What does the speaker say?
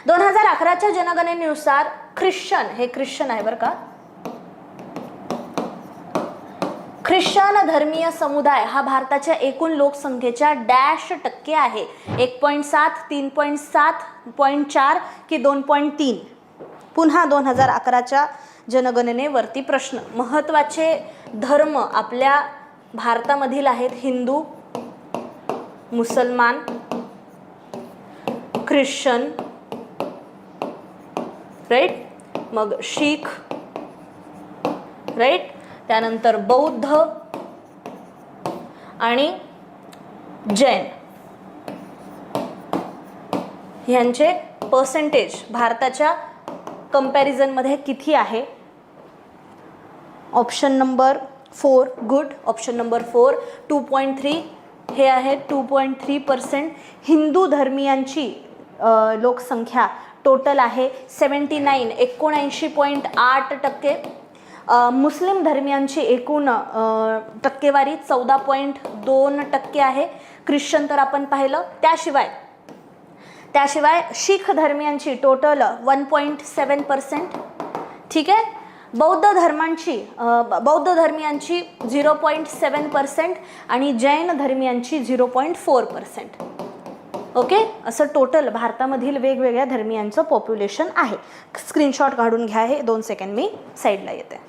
2011च्या जनगणनेनुसार ख्रिश्चन, हे ख्रिश्चन आहे बरं का, ख्रिश्चन धर्मीय समुदाय हा भारताच्या एकूण लोकसंख्येच्या डॅश टक्के आहे? 1.7, 3.7, 0.4 की 2.3? पुन्हा 2011च्या जनगणनेवरती प्रश्न. महत्त्वाचे धर्म आपल्या भारतामधील आहेत हिंदू, मुसलमान, ख्रिश्चन, राईट, मग शीख, राईट, त्यानंतर बौद्ध आणि जैन. ह्यांचे पर्सेंटेज भारताच्या कंपॅरिझनमध्ये किती आहे? Option number 4 good. Option number 4 2.3 हे आहे 2.3%. हिंदू धर्मियांची लोकसंख्या टोटल आहे 79 79.8%. मुस्लिम धर्मियांची एकूण टक्केवारी 14.2% आहे. ख्रिश्चन तर आपण पाहिलं. त्याशिवाय शीख धर्मियांची टोटल 1.7%. ठीक आहे. बौद्ध धर्मियांची 0.7% आणि जैन धर्मियांची 0.4%. ओके, असं टोटल भारतामधील वेगवेगळ्या धर्मियांचं पॉप्युलेशन आहे. स्क्रीनशॉट काढून घ्या. हे 2 सेकंड मी साईडला येते.